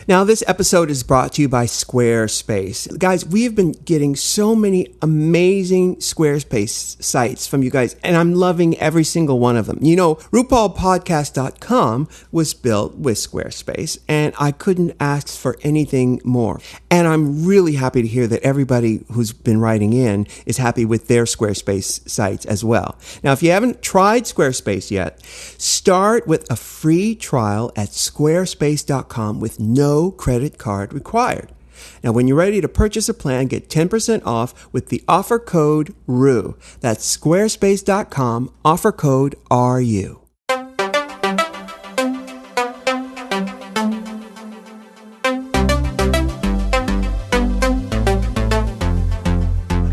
Now, this episode is brought to you by Squarespace. Guys, we have been getting so many amazing Squarespace sites from you guys, and I'm loving every single one of them. You know, RuPaulPodcast.com was built with Squarespace, and I couldn't ask for anything more. And I'm really happy to hear that everybody who's been writing in is happy with their Squarespace sites as well. Now, if you haven't tried Squarespace yet, start with a free trial at squarespace.com with no credit card required. Now, when you're ready to purchase a plan, get 10% off with the offer code RU. That's squarespace.com, offer code RU.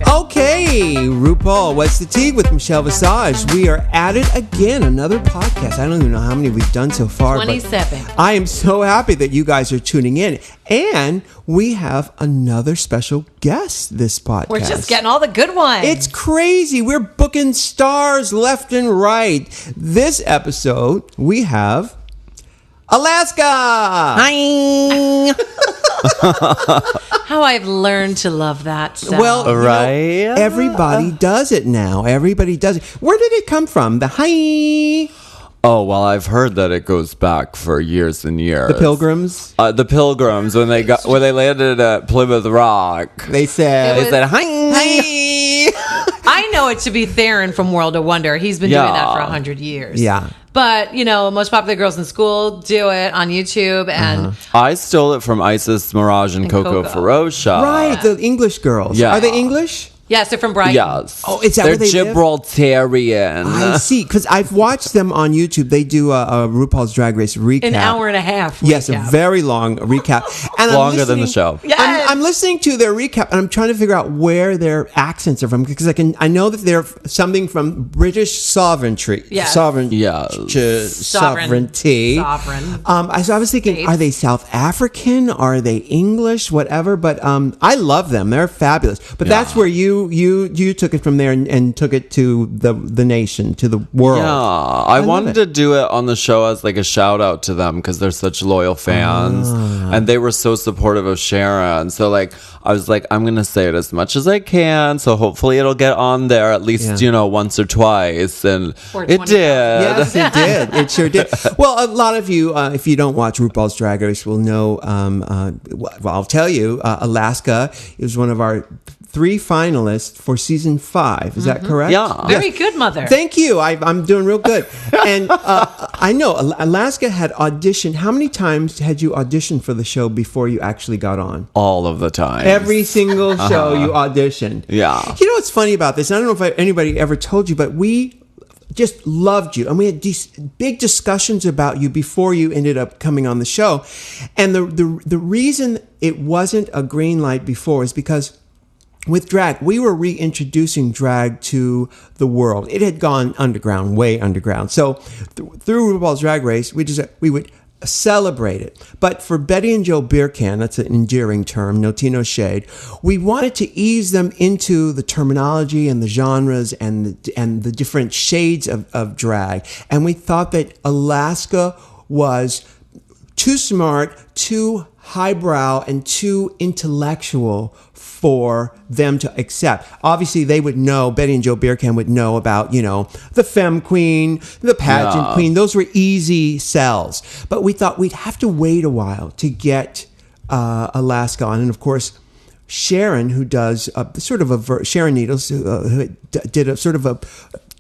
Okay, RuPaul, What's the Tea with Michelle Visage. We are at it again, another podcast. I don't even know how many we've done so far. 27. But I am so happy that you guys are tuning in. And we have another special guest this podcast. We're just getting all the good ones. It's crazy. We're booking stars left and right. This episode, we have Alaska. Hi. How I've learned to love that sound. Well, right? You know, everybody does it now. Everybody does it. Where did it come from? The hi. Oh, well, I've heard that it goes back for years and years. The Pilgrims? The Pilgrims, when they landed at Plymouth Rock, They said hi. I know it to be Theron from World of Wonder. He's been doing that for 100 years. Yeah. But, you know, Most Popular Girls in School do it on YouTube. And I stole it from Isis Mirage and Coco Ferocia. Right, the English girls. Yeah. Are they English? yes, they're from Brighton. Yes. Oh, is that They're where they live? Gibraltarian. I see, because I've watched them on YouTube. They do a RuPaul's Drag Race recap. An hour and a half. Yes, recap. a very long recap. And Longer than the show. Yes. I'm listening to their recap, and I'm trying to figure out where their accents are from, because I know that they're something from British sovereignty. Yes. Sovereignty. Sovereign. So I was thinking, States. are they South African? Are they English? Whatever. But I love them. They're fabulous. But that's where you took it from there and took it to the nation, to the world. Yeah, I wanted to do it on the show as like a shout out to them because they're such loyal fans and they were so supportive of Sharon. So like I was like, I'm gonna say it as much as I can. So hopefully it'll get on there at least once or twice, and it did. Yes, it did. It sure did. Well, a lot of you, if you don't watch RuPaul's Drag Race, will know. Well, I'll tell you, Alaska is one of our 3 finalists for season 5. Is that correct? Yeah. Very good, Mother. Thank you. I'm doing real good. And I know Alaska had auditioned. How many times had you auditioned for the show before you actually got on? All of the time. Every single show you auditioned. Yeah. You know what's funny about this? I don't know if anybody ever told you, but we just loved you, and we had these big discussions about you before you ended up coming on the show. And the reason it wasn't a green light before is because with drag, we were reintroducing drag to the world. It had gone underground, way underground. So through RuPaul's Drag Race, we would celebrate it. But for Betty and Joe Beercan, that's an endearing term, no tea, no shade, we wanted to ease them into the terminology and the genres and the different shades of drag. And we thought that Alaska was too smart, too highbrow, and too intellectual for them to accept. Obviously, they would know, Betty and Joe Beercan would know about, the femme queen, the pageant queen. Those were easy sells. But we thought we'd have to wait a while to get Alaska on. And of course, Sharon, who does Sharon Needles, who did a sort of a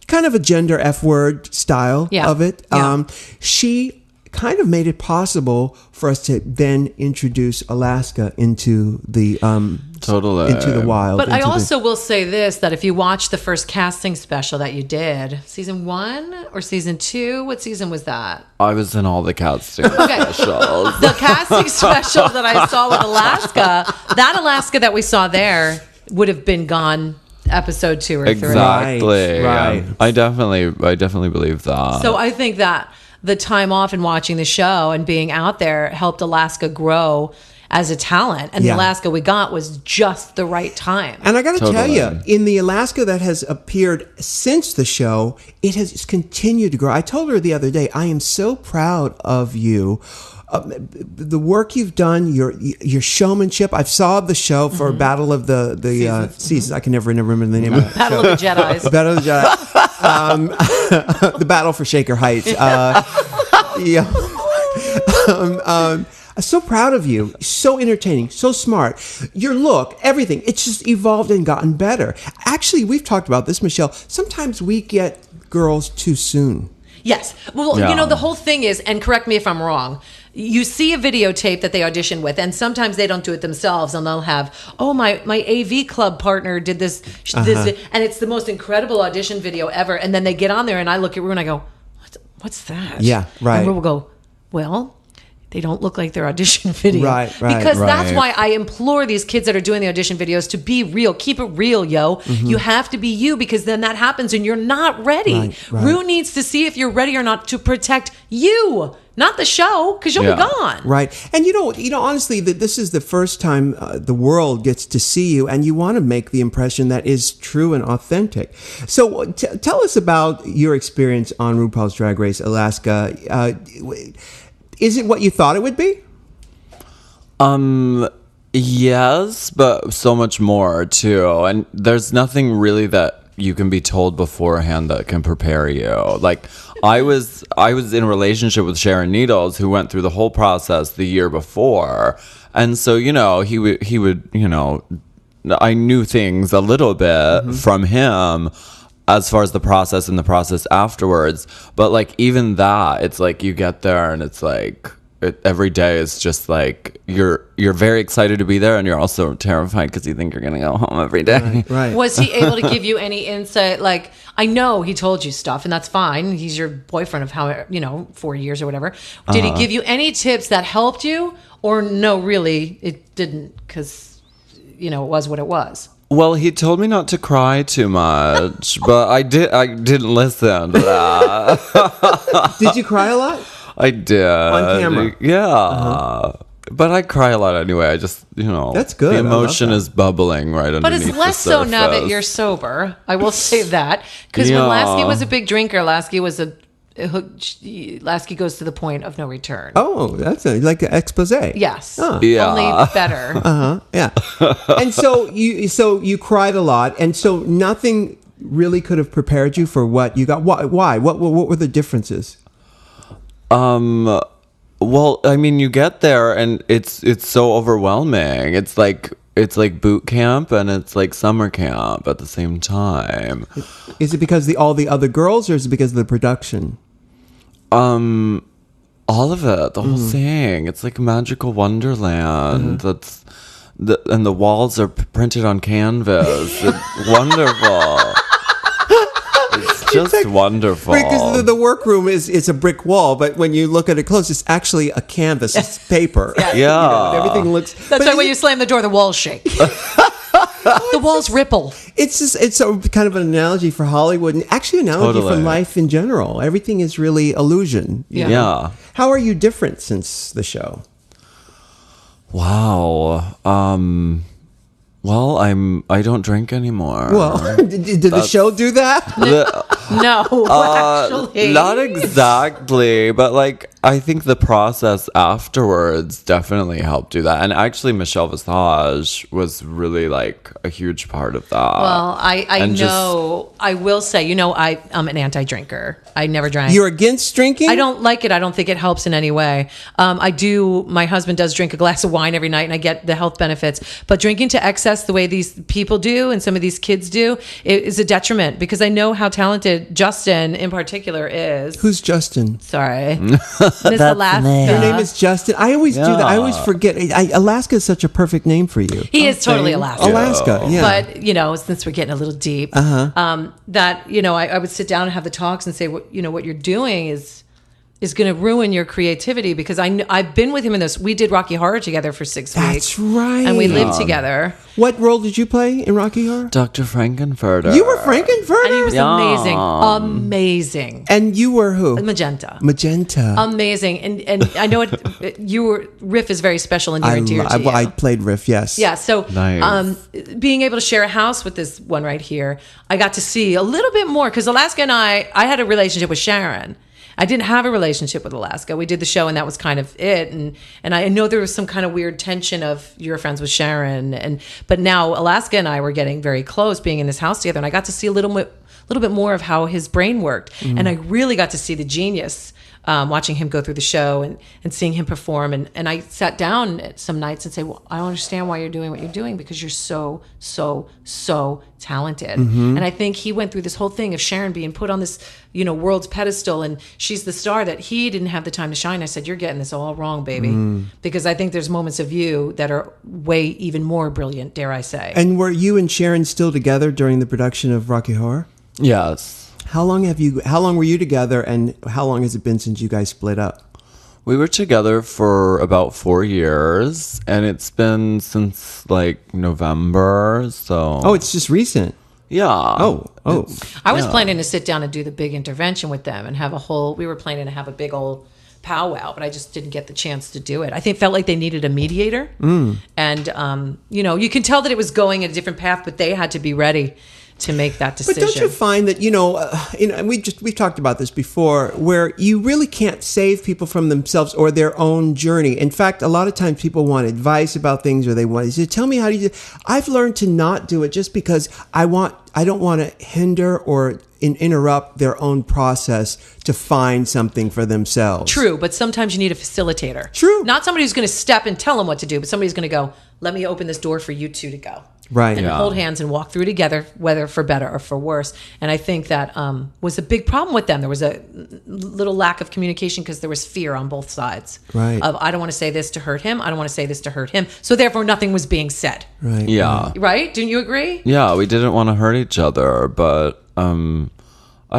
kind of a gender F word style of it. Yeah. She kind of made it possible for us to then introduce Alaska into the into the wild. But I also will say this, that if you watch the first casting special that you did, season 1 or season 2, what season was that? I was in all the casting specials. The casting special that I saw with Alaska, that Alaska that we saw there would have been gone episode 2 or 3. Exactly. Right. I definitely believe that. So I think that the time off and watching the show and being out there helped Alaska grow as a talent. And the Alaska we got was just the right time. And I got to tell you, in the Alaska that has appeared since the show, it has continued to grow. I told her the other day, I am so proud of you the work you've done, your showmanship. I saw the show for Battle of the Seasons. I can never remember the name of it. Battle of the Jedis. Battle of the Jedi. The Battle for Shaker Heights. I'm so proud of you. So entertaining, so smart. Your look, everything, it's just evolved and gotten better. Actually, we've talked about this, Michelle. Sometimes we get girls too soon. Yes. Well, Yeah. the whole thing is, and correct me if I'm wrong, you see a videotape that they audition with, and sometimes they don't do it themselves, and they'll have, my AV club partner did this, and it's the most incredible audition video ever. And then they get on there, and I look at Rue and I go, what's that? Yeah, right. And Rue will go, well, they don't look like their audition video. Right. Because that's Right. why I implore these kids that are doing the audition videos to be real. Keep it real, yo. You have to be you, because then that happens and you're not ready. Right. Rue needs to see if you're ready or not to protect you, not the show, because you'll be gone. Right. And honestly, this is the first time the world gets to see you, and you want to make the impression that is true and authentic. So tell us about your experience on RuPaul's Drag Race Alaska. Is it what you thought it would be? Yes, but so much more too. And there's nothing really that you can be told beforehand that can prepare you. Like I was in a relationship with Sharon Needles, who went through the whole process the year before. And so, he would, I knew things a little bit from him as far as the process and the process afterwards. But like even that, it's like you get there and it's like every day is just like you're very excited to be there, and you're also terrified because you think you're gonna go home every day. Right. Was he able to give you any insight? Like, I know he told you stuff, and that's fine. He's your boyfriend of 4 years or whatever. Did he give you any tips that helped you, or no, really, it didn't, because it was what it was? Well, he told me not to cry too much, but I didn't listen to that. Did you cry a lot? I did. On camera? Yeah. But I cry a lot anyway. I just, That's good. The I love emotion that. is bubbling right underneath But it's less the so now that surface. you're sober. I will say that, because when Yeah. Lasky was a big drinker, Lasky goes to the point of no return. Oh, that's like an expose. Yes. Yeah. Only better. Yeah. And so you cried a lot, and so nothing really could have prepared you for what you got. Why? What were the differences? Well, I mean, you get there and it's so overwhelming. It's like boot camp and it's like summer camp at the same time. Is it because all the other girls, or is it because of the production? All of it, the whole thing. It's like a magical wonderland. And the walls are printed on canvas. It's wonderful. It's just wonderful. Because the workroom is a brick wall, but when you look at it close, it's actually a canvas. It's paper. Yeah. Everything looks. That's why when you slam the door, the walls shake. The walls ripple. It's a kind of an analogy for Hollywood, and actually an analogy for Totally. life in general. Everything is really illusion. Yeah. Yeah. How are you different since the show? Wow. Well, I don't drink anymore. Well, did the show do that? No, actually. Not exactly, but like I think the process afterwards definitely helped do that. And actually, Michelle Visage was really like a huge part of that. Well, I And know. I will say, I'm an anti-drinker. I never drank. You're against drinking? I don't like it. I don't think it helps in any way. I do. My husband does drink a glass of wine every night, and I get the health benefits. But drinking to excess, the way these people do, and some of these kids do, it is a detriment, because I know how talented Justin in particular is. Who's Justin? Sorry, Miss Alaska. Your name is Justin. I always do that. I Yeah. always forget. Alaska is such a perfect name for you. He is totally Alaska. Alaska, yeah. But since we're getting a little deep, that I would sit down and have the talks and say, what you're doing is going to ruin your creativity, because I've been with him in this. We did Rocky Horror together for 6 weeks. That's right. And we lived together. What role did you play in Rocky Horror? Dr. Frankenfurter. You were Frankenfurter? And he was Yeah. amazing. And you were who? Magenta. Magenta. Amazing. And I know Riff is very special and near and dear to you. I played Riff, yes. Yeah, so Nice. being able to share a house with this one right here, I got to see a little bit more, because Alaska and I had a relationship with Sharon. I didn't have a relationship with Alaska. We did the show, and that was kind of it. And I know there was some kind of weird tension of you're friends with Sharon, but now Alaska and I were getting very close, being in this house together, and I got to see a little bit more of how his brain worked, and I really got to see the genius. Watching him go through the show and seeing him perform. And I sat down some nights and say, well, I don't understand why you're doing what you're doing, because you're so, so, so talented. And I think he went through this whole thing of Sharon being put on this, world's pedestal, and she's the star that he didn't have the time to shine. I said, you're getting this all wrong, baby. Because I think there's moments of you that are way even more brilliant, dare I say. And were you and Sharon still together during the production of Rocky Horror? Yes. How long were you together, and how long has it been since you guys split up? We were together for about 4 years, and it's been since like November, so. Oh, it's just recent. Yeah. Oh. I was planning to sit down and do the big intervention with them and we were planning to have a big old powwow, but I just didn't get the chance to do it. I think felt like they needed a mediator. And, you can tell that it was going in a different path, but they had to be ready to make that decision. But don't you find that, we've talked about this before, where you really can't save people from themselves or their own journey. In fact, a lot of times people want advice about things, or they want to say, tell me how do you do. I've learned to not do it just because I don't want to hinder or interrupt their own process to find something for themselves. True, but sometimes you need a facilitator. True. Not somebody who's going to step and tell them what to do, but somebody's going to go, let me open this door for you two to go. Right. And hold hands and walk through together, whether for better or for worse. And I think that was a big problem with them. There was a little lack of communication because there was fear on both sides. Right. Of, I don't want to say this to hurt him. I don't want to say this to hurt him. So therefore, nothing was being said. Right. Yeah. Right? Didn't you agree? Yeah, we didn't want to hurt each other, but I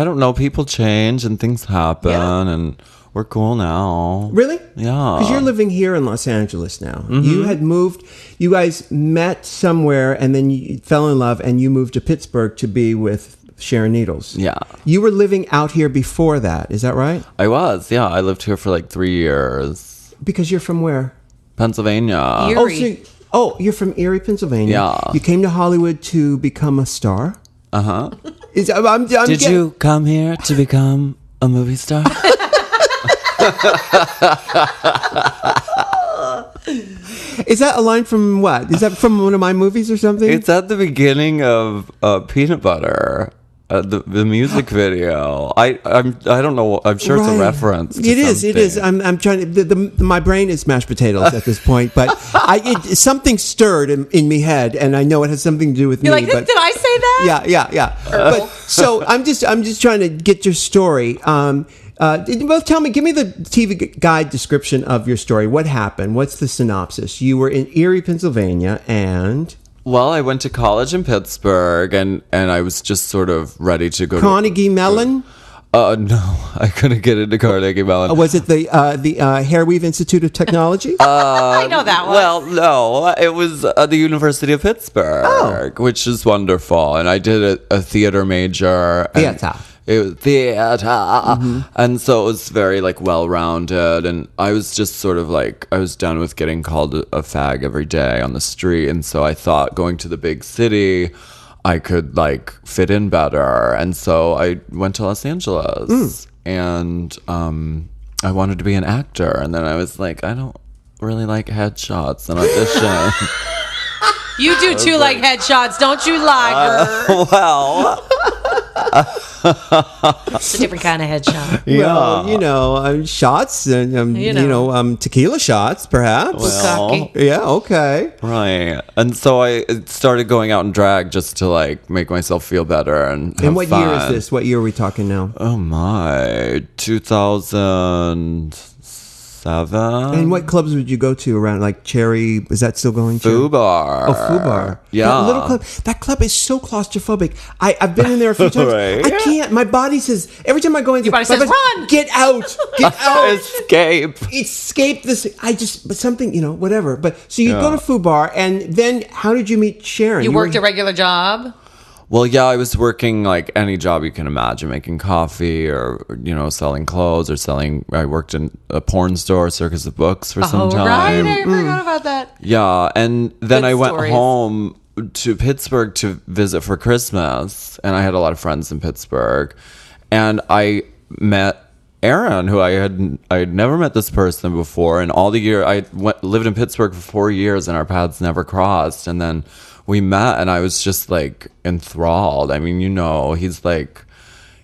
don't know. People change and things happen, and we're cool now. Really? Yeah. Because you're living here in Los Angeles now. You had moved, you guys met somewhere, and then you fell in love, and you moved to Pittsburgh to be with Sharon Needles. Yeah. You were living out here before that, is that right? I was, yeah. I lived here for like 3 years. Because you're from where? Pennsylvania. Erie. You're from Erie, Pennsylvania. Yeah. You came to Hollywood to become a star? Uh-huh. Did you come here to become a movie star? Is that a line from what? Is that from one of my movies or something? It's at the beginning of Peanut Butter, the music video. I don't know. I'm sure it's a reference. To It something. is. I'm trying to. My brain is mashed potatoes at this point, but something stirred in me head, and I know it has something to do with You're me. like, but, did I say that? Yeah. But so I'm just trying to get your story. Well, tell me, give me the TV guide description of your story. What happened? What's the synopsis? You were in Erie, Pennsylvania, and... Well, I went to college in Pittsburgh, and I was just sort of ready to go Carnegie Mellon? No, I couldn't get into Carnegie Mellon. Was it the Hairweave Institute of Technology? I know that one. Well, no, it was the University of Pittsburgh, which is wonderful. And I did a theater major. Theater. It was theater. And so it was very like well-rounded. And I was just sort of like, I was done with getting called a fag every day on the street. And so I thought going to the big city, I could like fit in better. And so I went to Los Angeles and I wanted to be an actor. And then I was like, I don't really like headshots and audition. You do too, like headshots, don't you, Lager? Well, It's a different kind of headshot. yeah. Well, shots and tequila shots, perhaps. Well, Bukkake. Yeah, okay. right. And so I started going out in drag just to like make myself feel better and have And what year is fun. this? What year are we talking now? Oh my, 2007. And what clubs would you go to around, like Cherry? Is that still going to? Fubar. Oh, Fubar. Yeah. That little club. That club is so claustrophobic. I've been in there a few times. Right. I can't. My body says, every time I go in, Your body says, run! Get out! Get out! Escape. Escape this. But something, whatever. But so you go to Fubar, and then how did you meet Sharon? You worked a regular job? Well, yeah, I was working like any job you can imagine, making coffee or, selling clothes or I worked in a porn store, Circus of Books for some time. Right, I forgot about that. Yeah, and then Good I went stories. home to Pittsburgh to visit for Christmas, and I had a lot of friends in Pittsburgh, and I met Aaron, who I had never met this person before, and all the year lived in Pittsburgh for 4 years, and our paths never crossed. And then we met, and I was just like enthralled. I mean, he's like.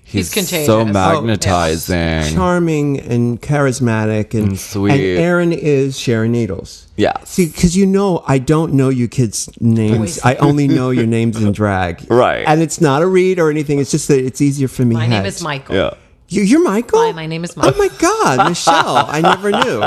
He's contagious. So magnetizing. Charming and charismatic and sweet. And Aaron is Sharon Needles. Yeah. See, because I don't know you kids' names. I only know your names in drag. Right. And it's not a read or anything. It's just that it's easier for me. My name is Michael. Yeah. You're Michael? Hi, my name is Michael. Oh my God, Michelle. I never knew.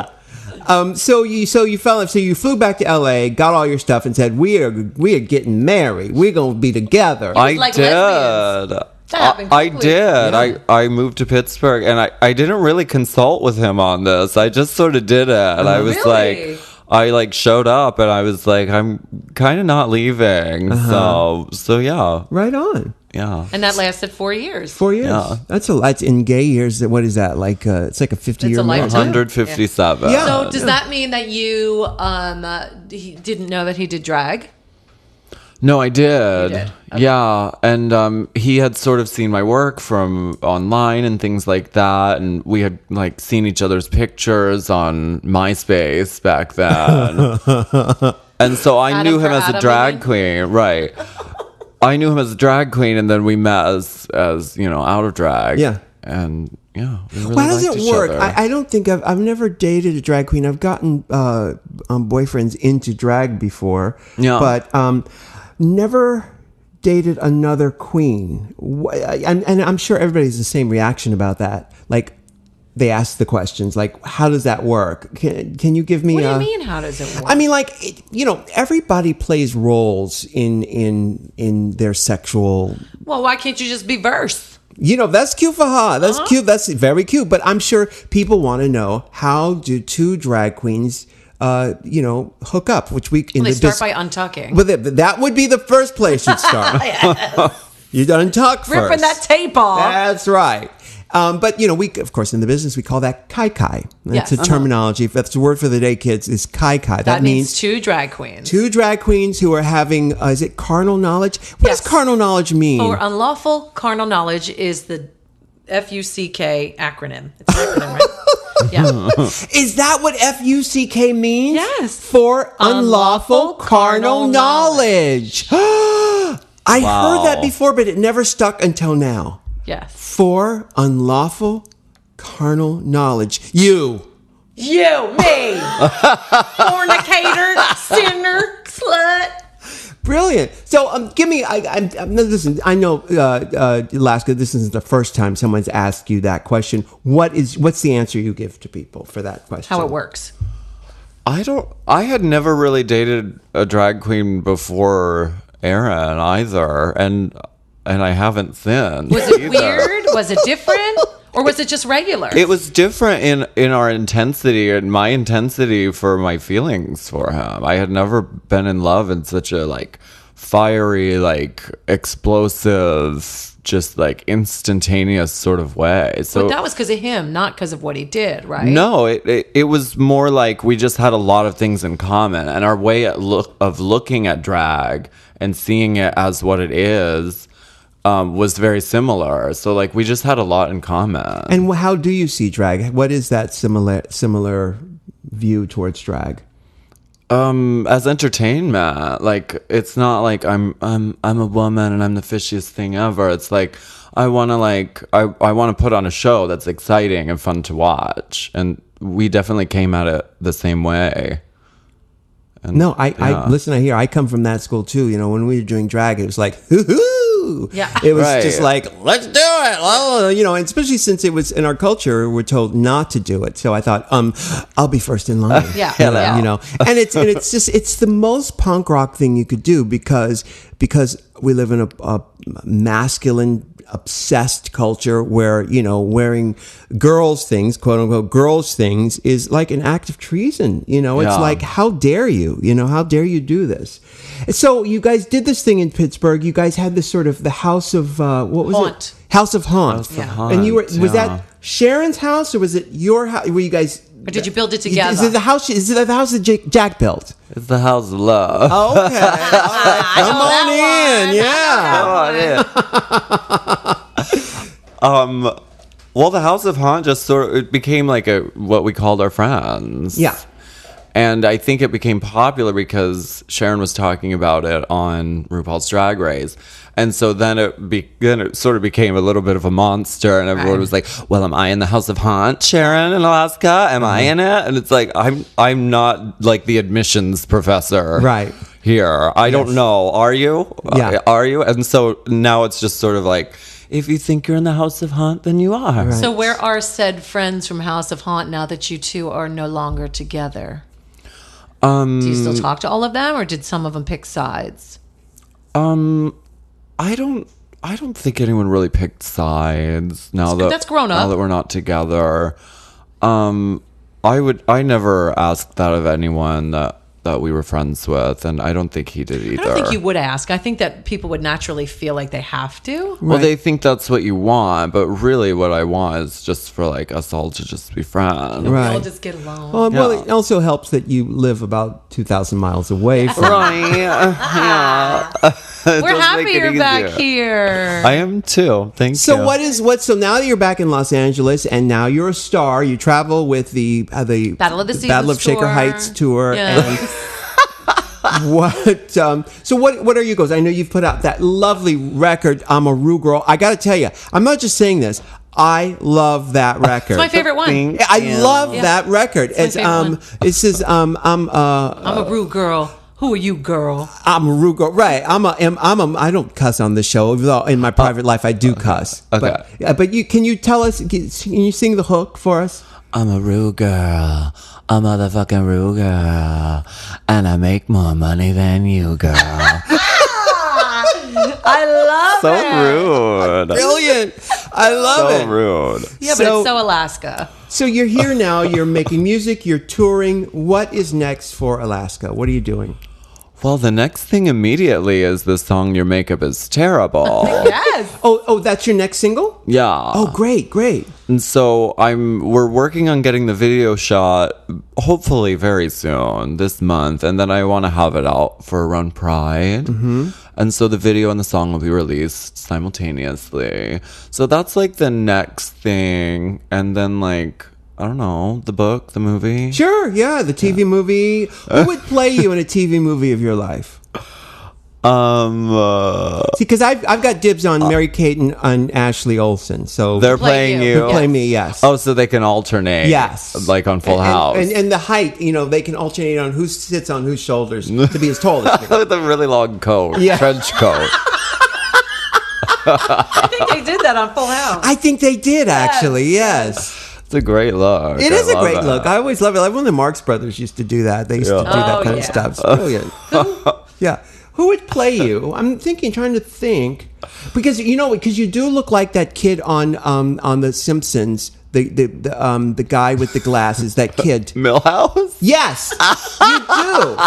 So you fell. So you flew back to LA, got all your stuff, and said, "We are getting married. We're gonna be together." I like did. lesbians. I did. Yeah. I moved to Pittsburgh, and I didn't really consult with him on this. I just sort of did it, and I was Really? I showed up, and I was like, I'm kind of not leaving. So yeah, Right on. yeah. And that lasted 4 years. 4 years. Yeah. That's in gay years. What is that like? It's like a 50-year It's a marriage. lifetime. 157. Yeah. So does that mean that you he didn't know that he did drag? No, I did. You did? Okay. Yeah, and he had sort of seen my work from online and things like that, and we had like seen each other's pictures on MySpace back then. And so I knew him as a drag queen, right? I knew him as a drag queen, and then we met as out of drag. Yeah. And yeah, we really How does liked it each work? other. I don't think I've never dated a drag queen. I've gotten boyfriends into drag before, Yeah. but never dated another queen. And I'm sure everybody's the same reaction about that. Like, they ask the questions like, how does that work? Can you give me What do you mean? How does it work? I mean, like, everybody plays roles in their sexual. Well, why can't you just be verse? That's cute for her. That's cute. That's very cute. But I'm sure people want to know, how do two drag queens, hook up? Which we They start by untucking. Well, that would be the first place you'd start. You done tuck first. Ripping that tape off. That's right. But we, of course, in the business, we call that kai-kai. That's Yes. a terminology. If that's the word for the day, kids, is kai-kai. That means two drag queens. two drag queens who are having, is it carnal knowledge? What Yes. does carnal knowledge mean? Or unlawful carnal knowledge is the FUCK acronym. It's an acronym, right? Yeah. Is that what FUCK means? Yes. For unlawful carnal knowledge. I heard that before, but it never stuck until now. Yes. For unlawful carnal knowledge. You, me. Fornicator, sinner, slut. brilliant. So, give me. Listen. I know, Alaska. This isn't the first time someone's asked you that question. What's the answer you give to people for that question? How it works. I had never really dated a drag queen before Aaron either, and I haven't since. Was it either. weird? Was it different? Or was it just regular? It was different in our intensity and my intensity for my feelings for him. I had never been in love in such a fiery, explosive, just instantaneous sort of way. So but that was because of him, not because of what he did, right? no, it was more like we just had a lot of things in common, and our way of looking at drag and seeing it as what it is was very similar. So we just had a lot in common. And how do you see drag? What is that similar view towards drag? As entertainment, it's not like I'm a woman and I'm the fishiest thing ever. It's I want to I want to put on a show that's exciting and fun to watch, and we definitely came at it the same way. And, No, I listen. I come from that school too. When we were doing drag, it was like, hoo-hoo. Yeah. It was Right. just like, let's do it. Oh, and especially since it was in our culture, we're told not to do it. So I thought, I'll be first in line. Yeah. And it's just, it's the most punk rock thing you could do because we live in a masculine, obsessed culture where wearing girls things, quote unquote girls things, is like an act of treason. It's like, how dare you? How dare you do this? So you guys did this thing in Pittsburgh. You guys had this sort of the house of what was Haunt. it? House of Haunt. House of Yeah. Haunt, And was yeah. that Sharon's house or was it your house? Were you guys? Or did you build it together? Is it the house? Is it the house that Jack built? It's the house of love. Okay, all right. Come on in. Yeah. Come on in. Well, the House of Haunt just sort of it became like what we called our friends. Yeah. And I think it became popular because Sharon was talking about it on RuPaul's Drag Race. And so then it sort of became a little bit of a monster. And everyone was like, well, am I in the House of Haunt, Sharon, in Alaska? Am I in it? And it's like, I'm not like the admissions professor. Right. Here. I don't know. Are you? Yeah. Are you? And so now it's just sort of like, if you think you're in the House of Haunt, then you are. Right. So where are said friends from House of Haunt now that you two are no longer together? Do you still talk to all of them, or did some of them pick sides? I don't think anyone really picked sides now That's grown up. Now that we're not together. I never asked that of anyone that we were friends with, and I don't think he did either. I don't think you would ask. I think that people would naturally feel like they have to. Well, they think that's what you want, but really what I want is just for like us all to just be friends. We Right. all just get along. Well, it also helps that you live about 2,000 miles away from Right. Yeah. It We're does happy make it you're back easier. here. I am too. Thank you. So so now that you're back in Los Angeles and now you're a star, you travel with the Battle of the Seasons Battle of Shaker tour. Heights tour. Yeah. And what are your goals? I know you've put out that lovely record, I'm a Rue Girl. I got to tell you, I'm not just saying this. I love that record. It's my favorite one. I love that record. It's my favorite one. It says I'm a Rue girl. Who are you, girl? I'm a Rue Girl. Right. I don't cuss on the show, even though in my private life I do cuss. Okay. But can you tell us, can you sing the hook for us? I'm a Rue girl, a motherfucking Rue girl, and I make more money than you, girl. I love So it. rude. Brilliant. I love it. So rude. Yeah, but So- it's so Alaska. So you're here now, you're making music, you're touring. What is next for Alaska? What are you doing? Well, the next thing immediately is the song Your Makeup is Terrible. Yes. Oh, that's your next single? Yeah. Oh, great. And so we're working on getting the video shot hopefully very soon this month, and then I want to have it out for around Pride. Mm-hmm. And so the video and the song will be released simultaneously. So that's like the next thing, and then like I don't know, the book, the movie. Sure, yeah, the TV movie. Who would play you in a TV movie of your life? See, because I've got dibs on Mary Kate and Ashley Olsen, so They're Play playing you. you. play me, yes. Oh, so they can alternate. Yes. Like on Full House. And the height, they can alternate on who sits on whose shoulders to be as tall as me. With a really long coat. Yeah. Trench coat. I think they did that on Full House. I think they did, actually, yes. It's a great look. It is I a love great it. look. I always love it. Like when the Marx Brothers used to do that. They used to do that Oh, kind yeah. of stuff. It's brilliant. Yeah. Who would play you? I'm trying to think. Because you do look like that kid on The Simpsons. The guy with the glasses, that kid. Millhouse? Yes, you do.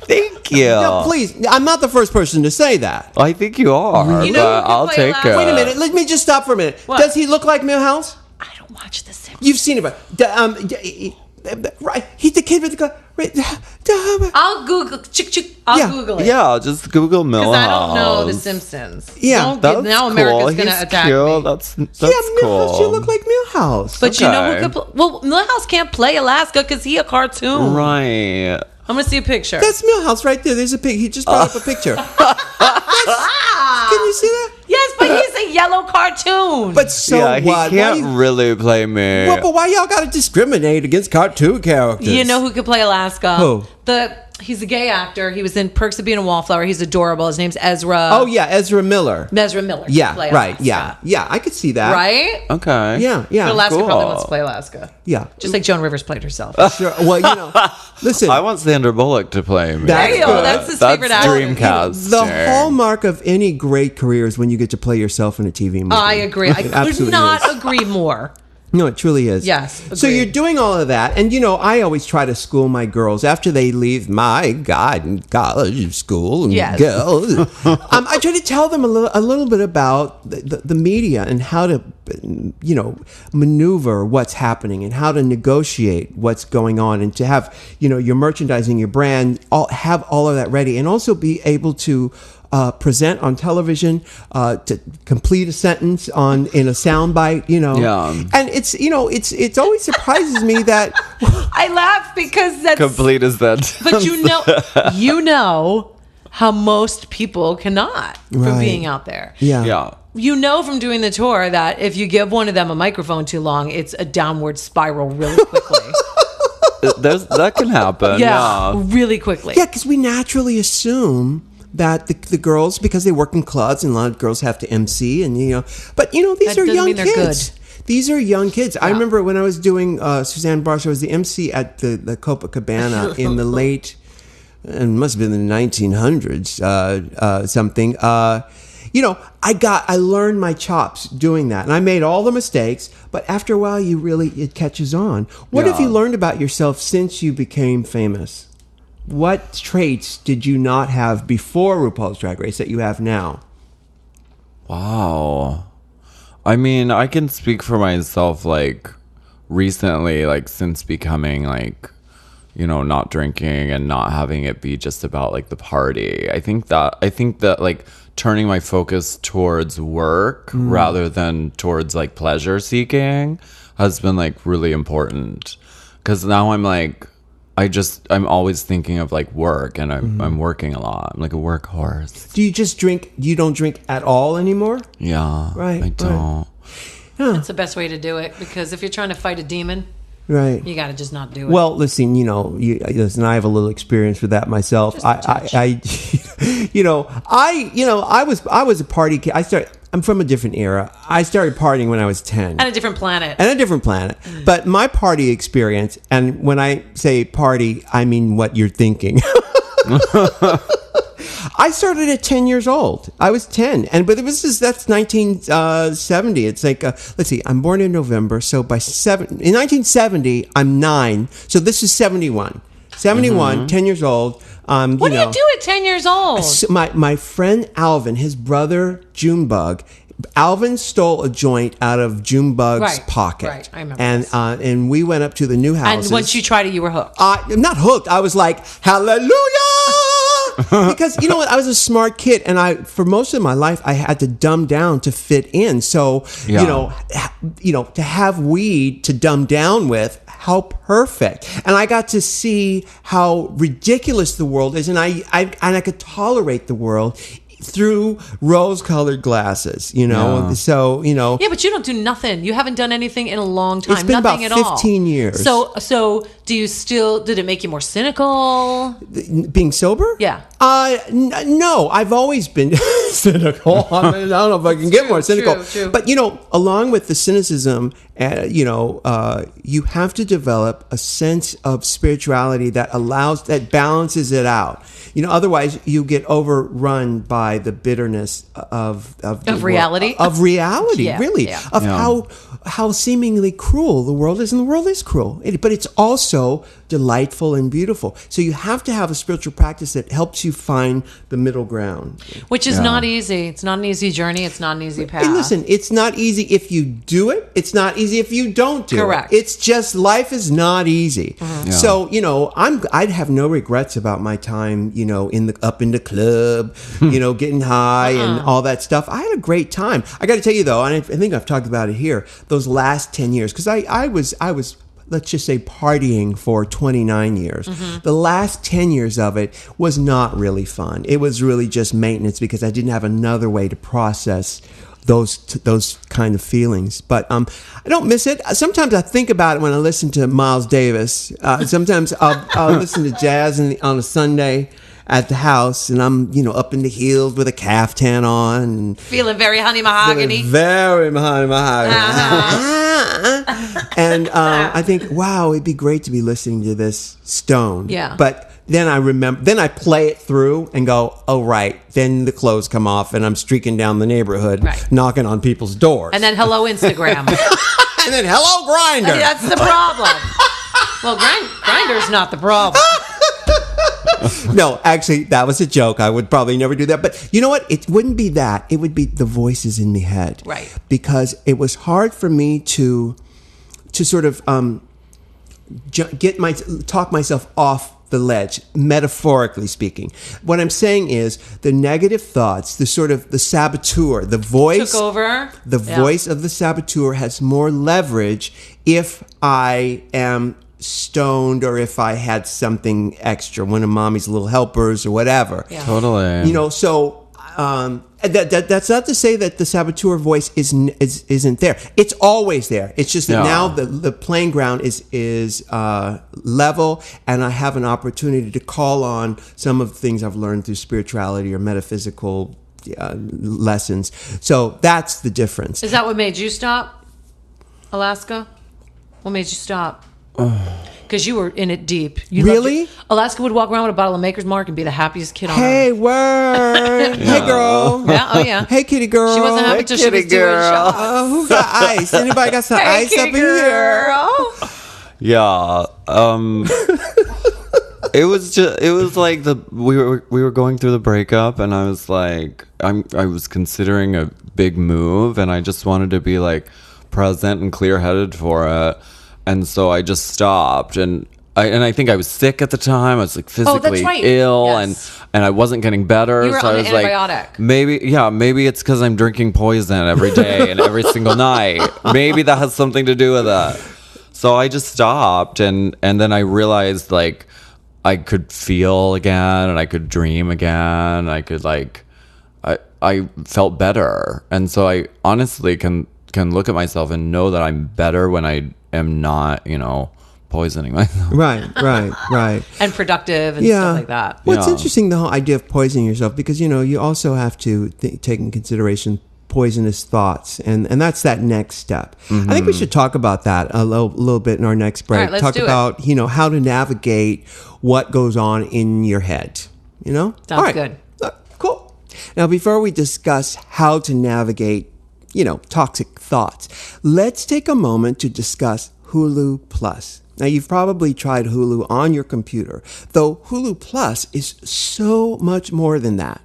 Thank you. No, please. I'm not the first person to say that. I think you are. You know but who could I'll play take last? it. Wait a minute. Let me just stop for a minute. What? Does he look like Millhouse? I don't watch The Simpsons. You've seen him, right? Right. He's the kid with the glass. Right. I'll Google. I'll Google it. Yeah, just Google Millhouse. Because I don't know The Simpsons. Yeah, Don't That's now cool. America's going to He's attack cute. me. That's Yeah, Millhouse. cool. You look like Millhouse. But you know who Okay. could play? Well, Millhouse can't play Alaska because he a cartoon. Right. I'm going to see a picture. That's Millhouse right there. There's a pic. He just brought up a picture. Can you see that? Yes, but he's a yellow cartoon. But so yeah, he what? can't Why, really play me. but why y'all got to discriminate against cartoon characters? you know who could play Alaska? Who? He's a gay actor. He was in Perks of Being a Wallflower. He's adorable. His name's Ezra. Oh yeah, Ezra Miller. Ezra Miller. could Yeah, play right. Alaska. Yeah, I could see that. Right? Okay. Yeah, But yeah. Alaska cool. probably wants to play Alaska. Yeah. Just like Joan Rivers played herself. Sure. Well, listen. I want Sandra Bullock to play me. That's There you go. good. That's his favorite actor. Dreamcast. The hallmark of any great career is when you get to play yourself in a TV movie. I agree. I It could absolutely not is. agree more. No, it truly is. Yes, So agreed. you're doing all of that, and I always try to school my girls after they leave my God college school and Yes. girls. I try to tell them a little bit about the media and how to, maneuver what's happening and how to negotiate what's going on, and to have your merchandising, your brand, have all of that ready, and also be able to present on television, to complete a sentence in a soundbite, Yeah. And it's always surprises me that I laugh because that's Complete as that. But you know how most people cannot from Right. being out there. yeah. Yeah. You know from doing the tour that if you give one of them a microphone too long, it's a downward spiral really quickly. That can happen. Yeah. Really quickly. Yeah, because we naturally assume that the girls, because they work in clubs, and a lot of girls have to MC, and but these That are doesn't young mean they're kids. These are young kids. I remember when I was doing Suzanne Barsh, I was the MC at the Copacabana in the late, it must have been the 1900s, something. I learned my chops doing that, and I made all the mistakes. But after a while, it catches on. What have you learned about yourself since you became famous? What traits did you not have before RuPaul's Drag Race that you have now? Wow. I mean, I can speak for myself, like, recently, like, since becoming, like, not drinking and not having it be just about, like, the party. I think that, like, turning my focus towards work rather than towards, like, pleasure seeking has been, like, really important. Because now I'm, like, I'm always thinking of, like, work, and I'm working a lot. I'm like a workhorse. Do you just drink? You don't drink at all anymore? Yeah. Right, I don't. That's the best way to do it, because if you're trying to fight a demon, Right. you got to just not do it. Well, listen, listen, I have a little experience with that myself. Just a touch. I was a party kid. I'm from a different era. I started partying when I was 10. And a different planet. And a different planet. But my party experience, and when I say party, I mean what you're thinking. I started at 10 years old. I was 10. But that's 1970. It's like, let's see, I'm born in November. So in 1970, I'm 9. So this is 71. 71, 10 years old. What do you do at 10 years old? My friend Alvin, his brother Junebug, Alvin stole a joint out of Junebug's pocket. Right, I remember and this. And we went up to the new houses. And once you tried it, you were hooked. I'm not hooked. I was like, hallelujah! Because you know what? I was a smart kid, and for most of my life, I had to dumb down to fit in. So to have weed to dumb down with, how perfect! And I got to see how ridiculous the world is, and I could tolerate the world through rose-colored glasses, Yeah. So, Yeah, but you don't do nothing. You haven't done anything in a long time. It's been nothing about at all. 15 years. So did it make you more cynical? Being sober? Yeah. No, I've always been cynical. I don't know if I can get more cynical. True. But, along with the cynicism, you have to develop a sense of spirituality that balances it out. Otherwise you get overrun by the bitterness of reality. Of reality, Yeah, really. yeah. Of Yeah. how seemingly cruel the world is, and the world is cruel. But it's also delightful and beautiful. So you have to have a spiritual practice that helps you find the middle ground. Which is not easy. It's not an easy journey. It's not an easy path. And listen, it's not easy if you do it. It's not easy if you don't do Correct. it. It's just life is not easy. Mm-hmm. Yeah. So I'd have no regrets about my time. Up in the club, getting high and all that stuff. I had a great time. I got to tell you though, and I think I've talked about it here. Those last 10 years, because I was. Let's just say partying for 29 years. Mm-hmm. The last 10 years of it was not really fun. It was really just maintenance because I didn't have another way to process those kind of feelings. But I don't miss it. Sometimes I think about it when I listen to Miles Davis. Sometimes I'll listen to jazz on a Sunday at the house, and I'm up in the hills with a caftan on, and Feeling very honey mahogany. very mahogany. And I think, wow, it'd be great to be listening to this stoned. Yeah. But then I play it through and go, oh, right. Then the clothes come off and I'm streaking down the neighborhood, Right. knocking on people's doors. And then hello Instagram. and then hello, Grindr. That's the problem. Well, Grindr's not the problem. No, actually, that was a joke. I would probably never do that. But you know what? It wouldn't be that. It would be the voices in my head. Right. Because it was hard for me to sort of talk myself off the ledge, metaphorically speaking. What I'm saying is the negative thoughts, the sort of the saboteur, the voice Took over. The voice of the saboteur has more leverage if I am stoned or if I had something extra, one of mommy's little helpers or whatever. Yeah. Totally. You know, so that's not to say that the saboteur voice isn't there. It's always there. It's just that now the playing ground is level, and I have an opportunity to call on some of the things I've learned through spirituality or metaphysical lessons. So that's the difference. Is that what made you stop, Alaska? What made you stop? Because you were in it deep. You Really? Alaska would walk around with a bottle of Maker's Mark and be the happiest kid on Hey, earth. word. Hey, girl. Yeah, oh yeah. Hey, kitty girl. She wasn't happy until she was doing shots. Who got ice? Anybody got some Hey, ice up in kitty here? girl. Yeah. It was like we were going through the breakup, and I was like, I was considering a big move, and I just wanted to be like present and clear-headed for it. And so I just stopped, and I think I was sick at the time. I was like physically ill, Yes. and I wasn't getting better. You were so on I an was like, antibiotic. maybe it's because I'm drinking poison every day and every single night. Maybe that has something to do with it. So I just stopped, and then I realized like I could feel again, and I could dream again. I could I felt better, and so I honestly can look at myself and know that I'm better when I am not, poisoning myself. Right. And productive and stuff like that. Well, it's Yeah. interesting, the whole idea of poisoning yourself, because, you also have to take in consideration poisonous thoughts. And that's that next step. I think we should talk about that a little bit in our next break. All right, let's talk do it. about, how to navigate what goes on in your head. Sounds All right. Good. Cool. Now, before we discuss how to navigate toxic thoughts, let's take a moment to discuss Hulu Plus. Now, you've probably tried Hulu on your computer, though Hulu Plus is so much more than that.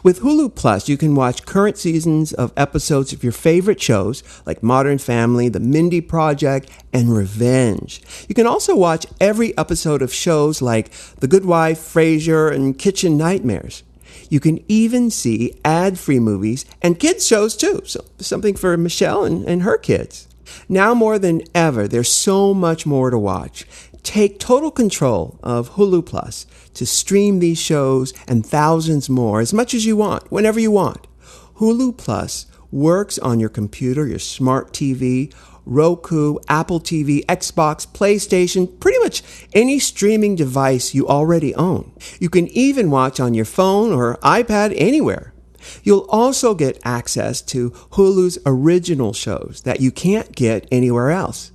With Hulu Plus, you can watch current seasons of episodes of your favorite shows like Modern Family, The Mindy Project, and Revenge. You can also watch every episode of shows like The Good Wife, Frasier, and Kitchen Nightmares. You can even see ad-free movies and kids shows too. So something for Michelle and her kids. Now more than ever, there's so much more to watch. Take total control of Hulu Plus to stream these shows and thousands more as much as you want, whenever you want. Hulu Plus works on your computer, your smart TV, Roku, Apple TV, Xbox, PlayStation, pretty much any streaming device you already own. You can even watch on your phone or iPad anywhere. You'll also get access to Hulu's original shows that you can't get anywhere else.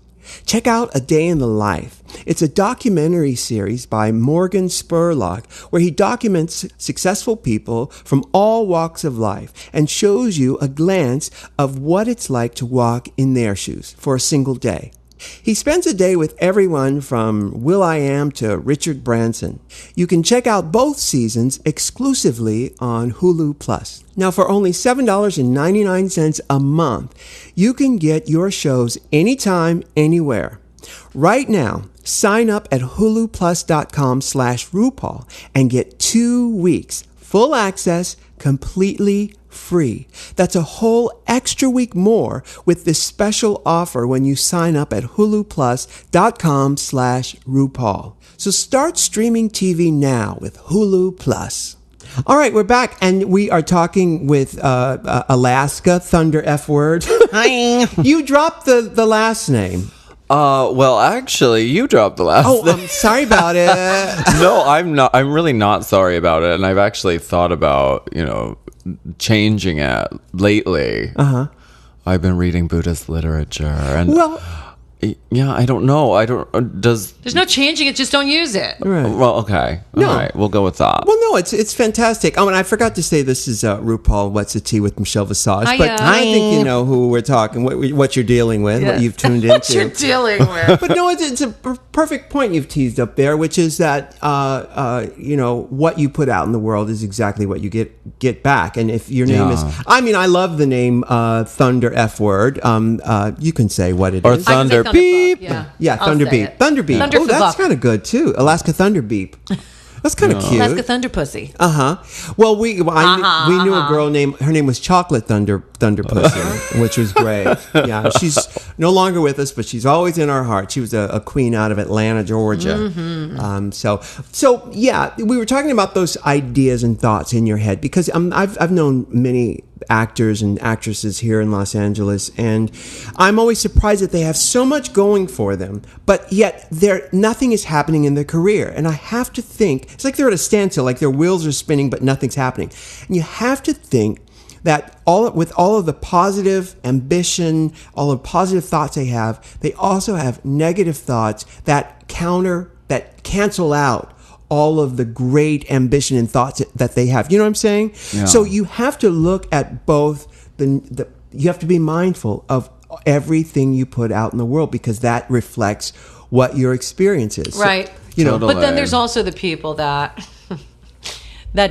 Check out A Day in the Life. It's a documentary series by Morgan Spurlock where he documents successful people from all walks of life and shows you a glance of what it's like to walk in their shoes for a single day. He spends a day with everyone from Will.i.am to Richard Branson. You can check out both seasons exclusively on Hulu Plus. Now, for only $7.99 a month, you can get your shows anytime, anywhere. Right now, sign up at huluplus.com/RuPaul and get 2 weeks full access completely free. That's a whole extra week more with this special offer when you sign up at huluplus.com/RuPaul. So start streaming TV now with Hulu Plus. All right, we're back, and we are talking with Alaska, Thunder F word. Hi. You dropped the last name. Well, actually, you dropped the last Oh, name. I'm sorry about it. No, I'm not. I'm really not sorry about it. And I've actually thought about, changing it lately. I've been reading Buddhist literature, and yeah, I don't know. There's no changing it, just don't use it. Right. Well, okay. No. All right, we'll go with that. Well, no, it's fantastic. Oh, and I forgot to say this is RuPaul What's the Tea with Michelle Visage. Hiya. But I think you know who we're talking, what you're dealing with, what you've tuned into. What you're dealing with. But no, it's a perfect point you've teased up there, which is that what you put out in the world is exactly what you get back. And if your name I love the name Thunder F word. You can say what it Or is. Thunder beep. Yeah, I'll thunder say beep. it. Thunder beep. Thunder Oh, that's fuck. kind of good too. Alaska thunder beep. That's kind of cute. Alaska Thunder Pussy. Well, we knew a girl her name was Chocolate Thunder Pussy, which was great. Yeah, she's no longer with us, but she's always in our heart. She was a queen out of Atlanta, Georgia. So yeah, we were talking about those ideas and thoughts in your head because I've known many actors and actresses here in Los Angeles, and I'm always surprised that they have so much going for them, but yet nothing is happening in their career. And I have to think, it's like they're at a standstill, like their wheels are spinning, but nothing's happening. And you have to think that with all of the positive ambition, all the positive thoughts they also have negative thoughts that cancel out all of the great ambition and thoughts that they have. You know what I'm saying? Yeah. So you have to look at both you have to be mindful of everything you put out in the world because that reflects what your experience is. Right. So, But then there's also the people that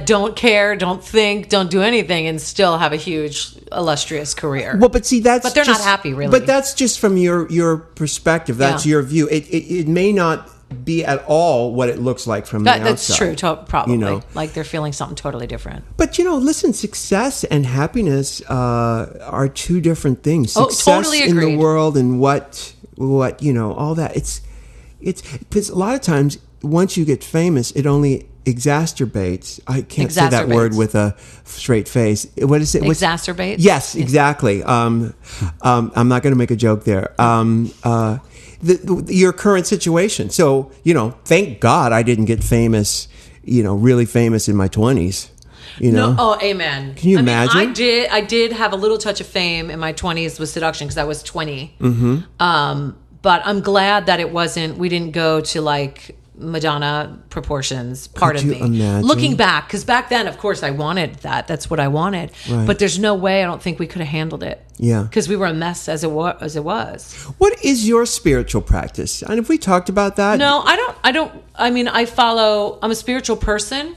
don't care, don't think, don't do anything, and still have a huge illustrious career. Well, but see, but they're not happy, really. But that's just from your perspective. That's your view. It may not be at all what it looks like from the outside. That's true, probably. Like they're feeling something totally different. But listen, success and happiness are two different things. Success totally agreed. in the world and what all that. It's because a lot of times once you get famous, it only exacerbates. I can't say that word with a straight face. What is it? Exacerbates? Yes, exactly. I'm not going to make a joke there. Your current situation. So, thank God I didn't get famous, really famous in my 20s. No, amen. Can you imagine? I did have a little touch of fame in my 20s with seduction because I was 20. Mm-hmm. But I'm glad that we didn't go to like Madonna proportions. Part of me. Imagine? Looking back, because back then, of course, I wanted that. That's what I wanted. Right. But there's no way I don't think we could have handled it. Yeah. Because we were a mess as it was. What is your spiritual practice? And have we talked about that? No, I don't. I mean, I'm a spiritual person.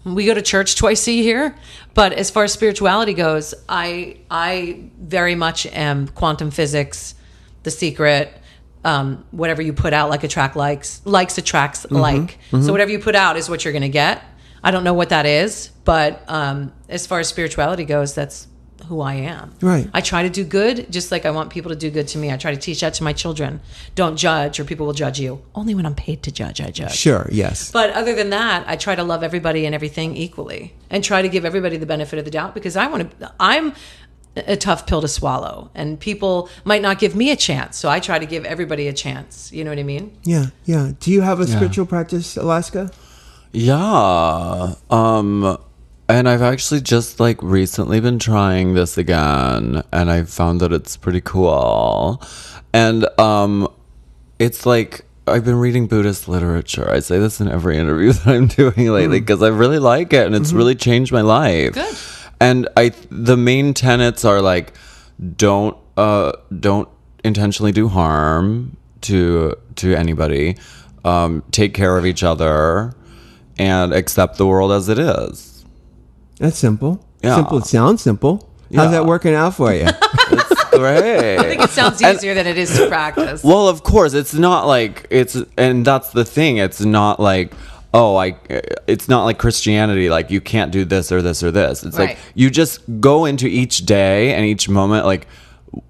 We go to church twice a year. But as far as spirituality goes, I very much am quantum physics, The Secret. Whatever you put out, like attracts attracts like. Mm-hmm. So whatever you put out is what you're going to get. I don't know what that is, but as far as spirituality goes, that's who I am. Right. I try to do good, just like I want people to do good to me. I try to teach that to my children. Don't judge, or people will judge you. Only when I'm paid to judge, I judge. Sure. Yes. But other than that, I try to love everybody and everything equally, and try to give everybody the benefit of the doubt because I'm a tough pill to swallow, and people might not give me a chance, so I try to give everybody a chance. You know what I mean? Yeah. Do you have a spiritual practice, Alaska? Yeah. And I've actually just recently been trying this again, and I found that it's pretty cool. And it's like I've been reading Buddhist literature. I say this in every interview that I'm doing lately because I really like it, and it's really changed my life. Good. And the main tenets are don't intentionally do harm to anybody, take care of each other, and accept the world as it is. That's simple. Yeah. Simple. It sounds simple. How's that working out for you? It's great. I think it sounds easier than it is to practice. Well, of course, it's not and that's the thing. It's not it's not like Christianity, you can't do this or this or this. It's right. You just go into each day and each moment,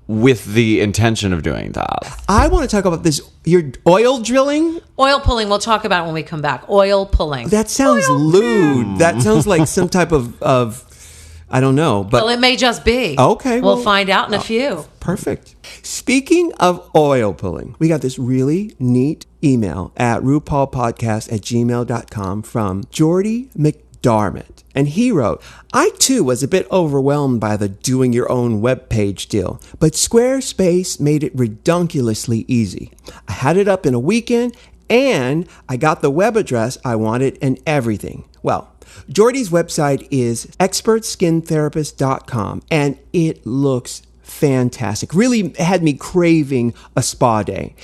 with the intention of doing that. I want to talk about this. Your oil drilling? Oil pulling, we'll talk about when we come back. Oil pulling. That sounds lewd. That sounds like some type of I don't know. But well, it may just be. Okay. We'll find out in a few. Perfect. Speaking of oil pulling, we got this really neat email at RuPaulPodcast@gmail.com from Jordy McDarmott. And he wrote, I too was a bit overwhelmed by the doing your own webpage deal, but Squarespace made it redonkulously easy. I had it up in a weekend and I got the web address I wanted and everything. Well, Jordy's website is expertskintherapist.com and it looks fantastic. Really had me craving a spa day.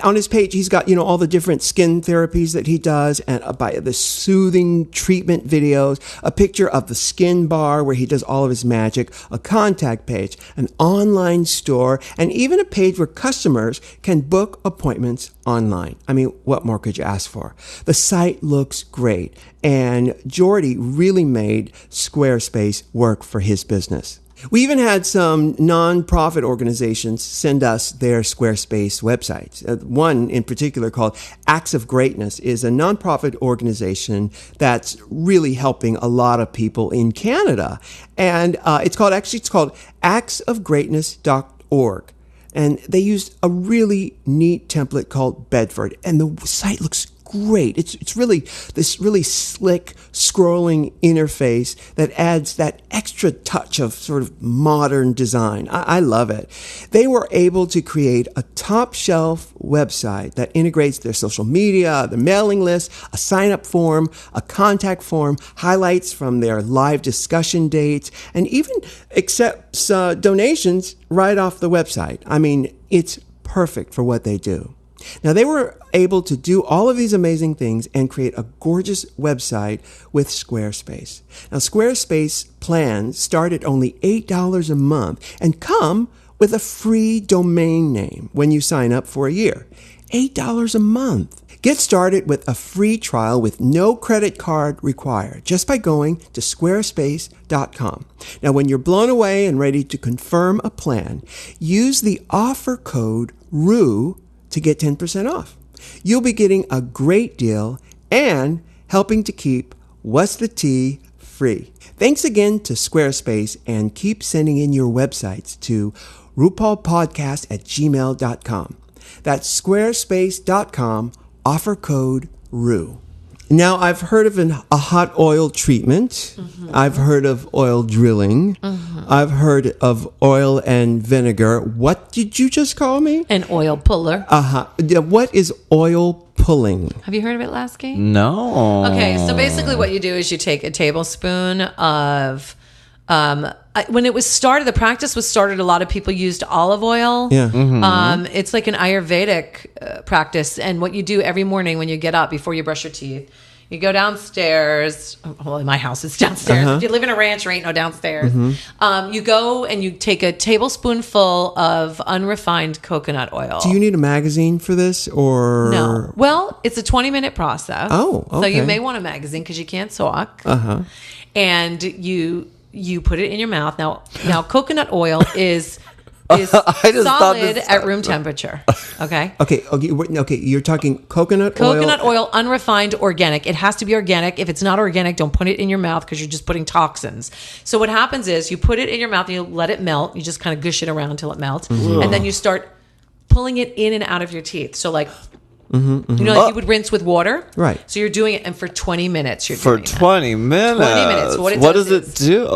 On his page, he's got, all the different skin therapies that he does, and by the soothing treatment videos, a picture of the skin bar where he does all of his magic, a contact page, an online store, and even a page where customers can book appointments online. I mean, what more could you ask for? The site looks great, and Jordy really made Squarespace work for his business. We even had some nonprofit organizations send us their Squarespace websites. One in particular called Acts of Greatness is a nonprofit organization that's really helping a lot of people in Canada. And it's called actsofgreatness.org. And they used a really neat template called Bedford. And the site looks great. It's really this really slick scrolling interface that adds that extra touch of sort of modern design. I love it. They were able to create a top shelf website that integrates their social media, the mailing list, a sign up form, a contact form, highlights from their live discussion dates, and even accepts donations right off the website. I mean, it's perfect for what they do. Now, they were able to do all of these amazing things and create a gorgeous website with Squarespace. Now, Squarespace plans start at only $8 a month and come with a free domain name when you sign up for a year. $8 a month. Get started with a free trial with no credit card required just by going to squarespace.com. Now, when you're blown away and ready to confirm a plan, use the offer code RU to get 10% off. You'll be getting a great deal and helping to keep What's the Tea free. Thanks again to Squarespace, and keep sending in your websites to RuPaulPodcast@gmail.com. That's squarespace.com, offer code RU. Now, I've heard of a hot oil treatment. Mm-hmm. I've heard of oil drilling. Mm-hmm. I've heard of oil and vinegar. What did you just call me? An oil puller. Uh-huh. What is oil pulling? Have you heard of it, Lasky? No. Okay, so basically what you do is you take a tablespoon of... when it was started, the practice was started, a lot of people used olive oil. Yeah. Mm-hmm. It's like an Ayurvedic practice. And what you do every morning when you get up before you brush your teeth, you go downstairs. Well, in my house, it's downstairs. Uh-huh. If you live in a ranch, there ain't no downstairs. Mm-hmm. You go and you take a tablespoonful of unrefined coconut oil. Do you need a magazine for this, or? No. Well, it's a 20-minute process. Oh, okay. So you may want a magazine because you can't talk. Uh-huh. And you put it in your mouth. Now coconut oil is solid at room temperature. Okay. Okay. You're talking coconut oil. Coconut oil, unrefined, organic. It has to be organic. If it's not organic, don't put it in your mouth because you're just putting toxins. So what happens is you put it in your mouth and you let it melt. You just kind of gush it around until it melts, and then you start pulling it in and out of your teeth. So like. Mm-hmm, mm-hmm. Like you would rinse with water, right? So you're doing it, and for 20 minutes, you're for doing 20 that. minutes. 20 minutes. What does it do?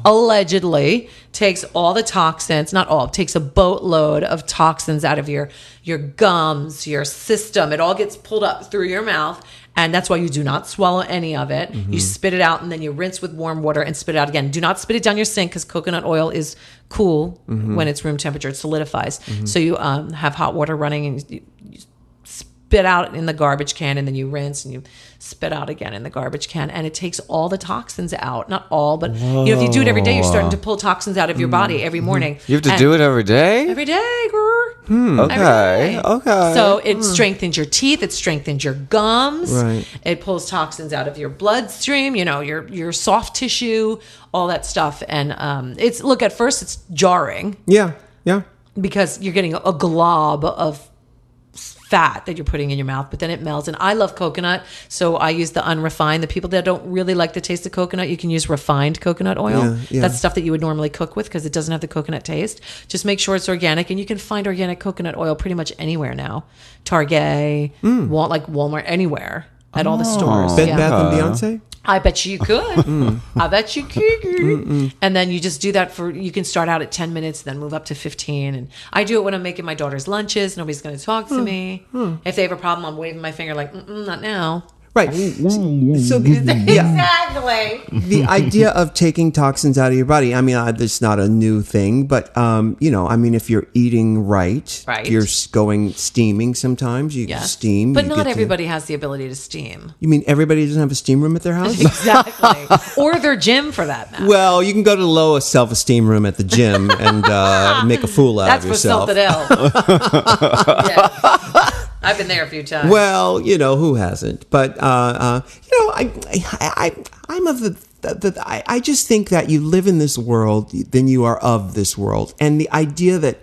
Allegedly takes all the toxins, not all, takes a boatload of toxins out of your gums, your system. It all gets pulled up through your mouth, and that's why you do not swallow any of it. Mm-hmm. You spit it out, and then you rinse with warm water and spit it out again. Do not spit it down your sink because coconut oil is cool when it's room temperature. It solidifies. Mm-hmm. So you have hot water running, and you spit out in the garbage can, and then you rinse and you spit out again in the garbage can, and it takes all the toxins out. Not all, but if you do it every day, you're starting to pull toxins out of your body every morning. You have to do it every day? Every day, girl. Okay. Okay. So it strengthens your teeth, it strengthens your gums, right. It pulls toxins out of your bloodstream, your soft tissue, all that stuff. And at first it's jarring. Yeah. Because you're getting a glob of fat that you're putting in your mouth, but then it melts. And I love coconut, so I use the unrefined. The people that don't really like the taste of coconut, you can use refined coconut oil. Yeah. That's stuff that you would normally cook with because it doesn't have the coconut taste. Just make sure it's organic, and you can find organic coconut oil pretty much anywhere now. Target, Walmart, anywhere at all the stores. Bed Bath and Beyonce? I bet you could. I bet you could. And then you just do that you can start out at 10 minutes, then move up to 15. And I do it when I'm making my daughter's lunches. Nobody's going to talk to me. If they have a problem, I'm waving my finger like, not now. Right. So Exactly. the idea of taking toxins out of your body, I mean, it's not a new thing, but, if you're eating right. You're going steaming sometimes. You steam. But not everybody has the ability to steam. You mean everybody doesn't have a steam room at their house? Exactly. Or their gym, for that matter. Well, you can go to the lowest self-esteem room at the gym and make a fool out of yourself. That's for Silted L. Yeah. I've been there a few times. Well, who hasn't? But I'm of I just think that you live in this world, then you are of this world, and the idea that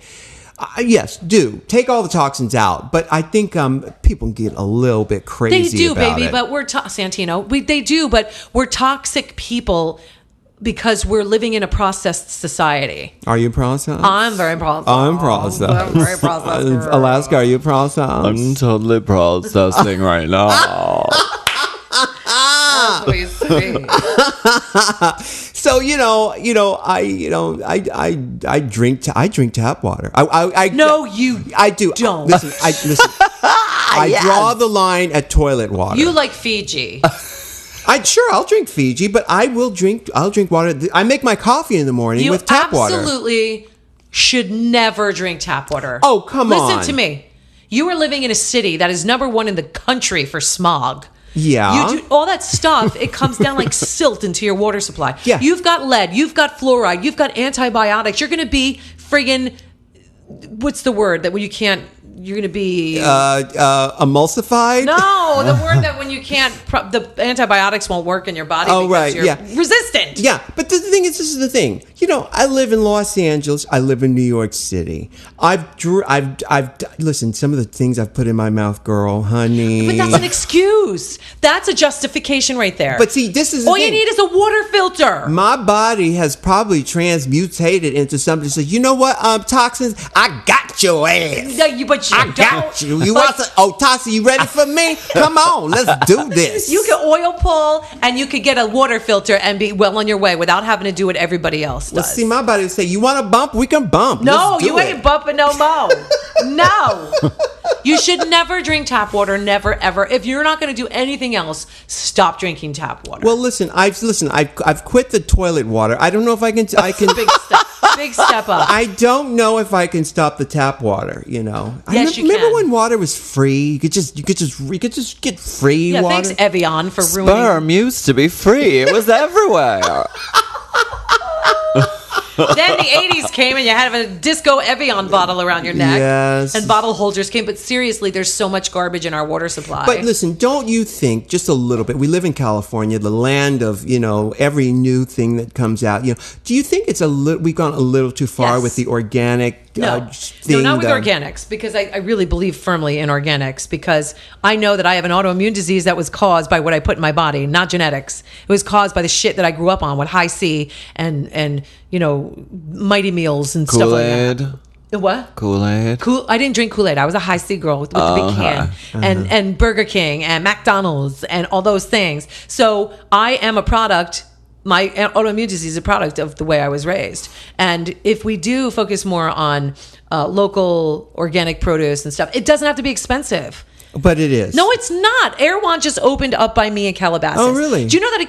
yes, do take all the toxins out, but I think people get a little bit crazy. They do, about baby, it. but we're Santino. They do, but we're toxic people. Because we're living in a processed society. Are you processed? I'm very processed. I'm processed. I'm very processed. Alaska, are you processed? I'm totally processing right now. That's what you say. So I drink tap water. No, you I do. don't. Listen. I draw the line at toilet water. You like Fiji. I'll drink Fiji, but I'll drink water. I make my coffee in the morning with tap water. You absolutely should never drink tap water. Oh, come on. Listen to me. You are living in a city that is number one in the country for smog. Yeah. You do all that stuff, it comes down like silt into your water supply. Yeah. You've got lead, you've got fluoride, you've got antibiotics. You're going to be friggin', what's the word that when you can't, you're going to be emulsified. No, the word that when you can't, the antibiotics won't work in your body. Oh, because right, you're yeah, resistant. Yeah, but the thing is, this is the thing. I live in Los Angeles. I live in New York City. Listen. Some of the things I've put in my mouth, girl, honey. But that's an excuse. That's a justification right there. But see, this is the all thing. you need is a water filter. My body has probably transmutated into something that says, you know what, toxins, I got your ass. No, but I got you. You want to? Oh, Tasha, you ready for me? Come on, let's do this. You can oil pull and you could get a water filter and be well on your way without having to do what everybody else does. Well, see, my body would say, you want to bump? We can bump. No, Let's do you it. ain't bumping no mo. No. You should never drink tap water. Never, ever. If you're not going to do anything else, stop drinking tap water. Well, I've quit the toilet water. I don't know if I can. Big step up. I don't know if I can stop the tap water. Yes, you remember can. when water was free? You could just get free Yeah, water. thanks Evian for ruining. Sperm used to be free. It was everywhere. Then the 80s came and you had a disco Evian bottle around your neck. Yes. And bottle holders came. But seriously, there's so much garbage in our water supply. But listen, don't you think just a little bit? We live in California, the land of every new thing that comes out. Do you think it's we've gone a little too far Yes. with the organic thing? No, not with organics, because I really believe firmly in organics, because I know that I have an autoimmune disease that was caused by what I put in my body, not genetics. It was caused by the shit that I grew up on with high C and Mighty Meals and stuff like that. What? Kool-Aid. I didn't drink Kool-Aid. I was a high C girl with the big can. And Burger King and McDonald's and all those things. So I am a product. My autoimmune disease is a product of the way I was raised. And if we do focus more on local organic produce and stuff, it doesn't have to be expensive. But it is. No, it's not. Erewhon just opened up by me in Calabasas. Oh, really? Do you know that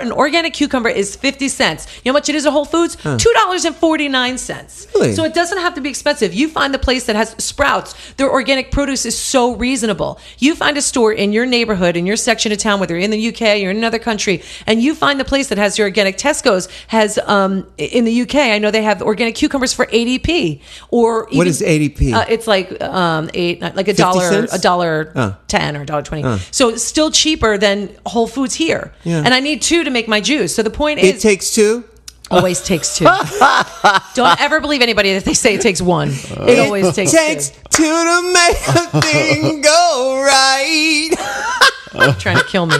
an organic cucumber is 50 cents? You know how much it is at Whole Foods? $2.49. Really? So it doesn't have to be expensive. You find the place that has Sprouts. Their organic produce is so reasonable. You find a store in your neighborhood, in your section of town, whether you're in the UK or in another country, and you find the place that has your organic. Tesco's has, in the UK, I know they have organic cucumbers for 80p. Or even, what is 80p? It's like like a 50 dollar, cents? $1.10 or $1.20. So it's still cheaper than Whole Foods here. Yeah. And I need 2 to make my juice. So the point It is, takes 2? always takes 2. Don't ever believe anybody that they say it takes 1. It always takes 2. 2 to make a thing go right. Trying to kill me.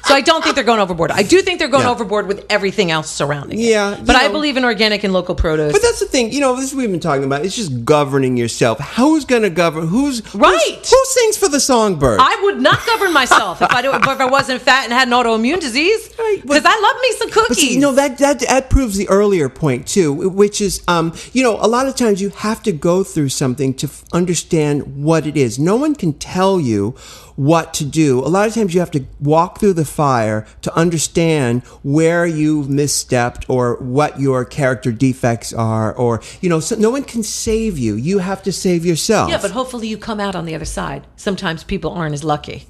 So I don't think they're going overboard. I do think they're going overboard with everything else surrounding it. Yeah. But I believe in organic and local produce. But that's the thing. This is what we've been talking about. It's just governing yourself. Who's going to govern? Who sings for the songbird? I would not govern myself if I wasn't fat and had an autoimmune disease. Because I love me some cookies. But see, that proves the earlier point too, which is, a lot of times you have to go through something to understand what it is. No one can tell you what to do. A lot of times you have to walk through the fire to understand where you've misstepped or what your character defects are, or, so no one can save you. You have to save yourself. Yeah, but hopefully you come out on the other side. Sometimes people aren't as lucky.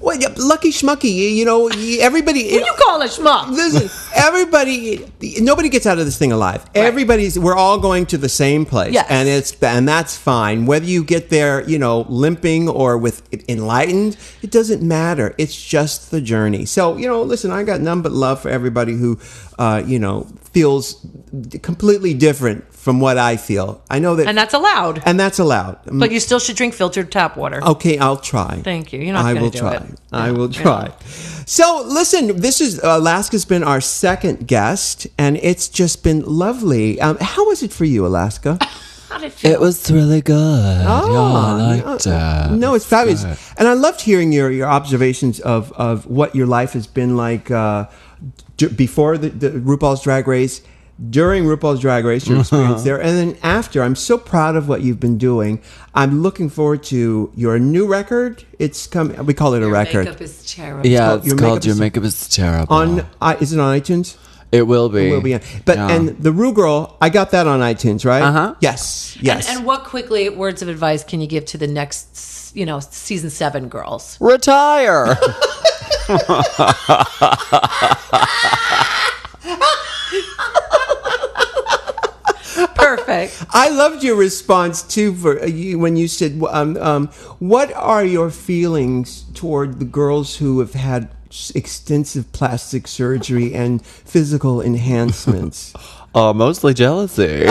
Well, yeah, lucky schmucky, everybody. Who you call a schmuck? Listen, nobody gets out of this thing alive. Right. We're all going to the same place, yes. and that's fine. Whether you get there, limping or with enlightened, it doesn't matter. It's just the journey. So, listen, I got none but love for everybody who, feels completely different from what I feel. I know that, and that's allowed. But you still should drink filtered tap water. Okay, I'll try. Thank you. You're not going to do it. I will try. So, listen, this is Alaska's been our second guest, and it's just been lovely. How was it for you, Alaska? How did it feel? It was really good. I liked it. No, it's fabulous. Good. And I loved hearing your observations of what your life has been like before the RuPaul's Drag Race, during RuPaul's Drag Race, your experience there, and then after. I'm so proud of what you've been doing. I'm looking forward to your new record. It's coming. We call it a record. Your makeup is terrible. Yeah, it's called Your Makeup is Terrible. Is it on iTunes? It will be. It will be. And the Ru Girl, I got that on iTunes, right? Uh-huh. Yes. And what quickly words of advice can you give to the next, season 7 girls? Retire. Perfect. I loved your response too when you said, "What are your feelings toward the girls who have had extensive plastic surgery and physical enhancements?" Mostly jealousy.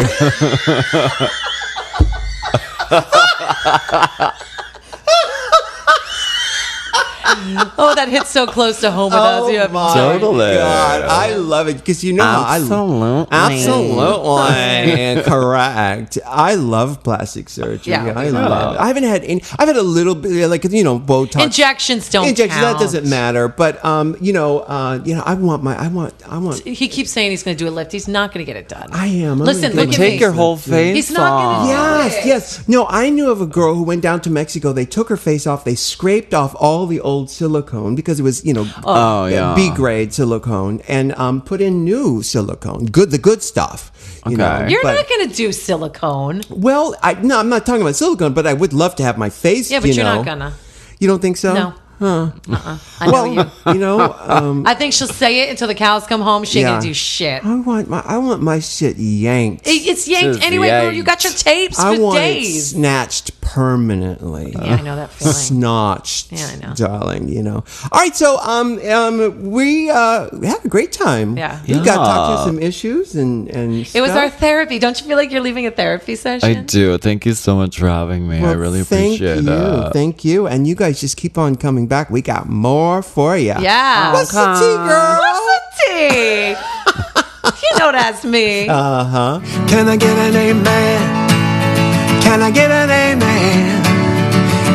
Oh, that hits so close to home with us. You have Totally. God, I love it because Absolutely. Absolutely correct. I love plastic surgery. Yeah, I love it. I haven't had any. I've had a little bit, Botox. Injections don't count. That doesn't matter. But I want. He keeps saying he's going to do a lift. He's not going to get it done. I am. Listen, look at me. Take your whole face He's not off. going to do it. Yes. No, I knew of a girl who went down to Mexico. They took her face off. They scraped off all the old silicone because it was, B grade silicone, and put in new silicone, the good stuff. You're not going to do silicone. Well, I'm not talking about silicone, but I would love to have my face. Yeah, but you're not gonna. You don't think so? No. Huh. I know you. I think she'll say it until the cows come home. She ain't gonna do shit. I want my shit yanked. It's yanked anyway, girl. You got your tapes for days. I want it snatched permanently. Yeah, I know that feeling. Snatched. Yeah, I know, darling. All right, so we had a great time. Yeah, you got to talk to some issues and it was our therapy. Don't you feel like you're leaving a therapy session? I do. Thank you so much for having me. Well, I really appreciate it. Thank you, and you guys just keep on coming back. We got more for you. Yeah. What's the tea, girl? What's the tea? You know that's me. Uh-huh. Can I get an amen? Can I get an amen?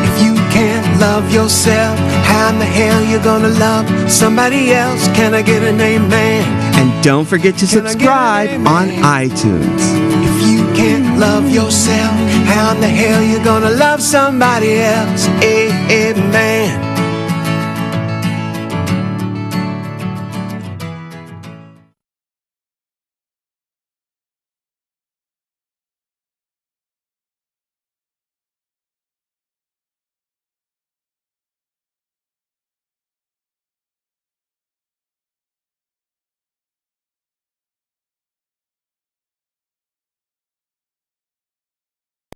If you can't love yourself, how in the hell you gonna love somebody else? Can I get an amen? And don't forget to subscribe on iTunes. If you can't love yourself, how in the hell you gonna love somebody else? Amen.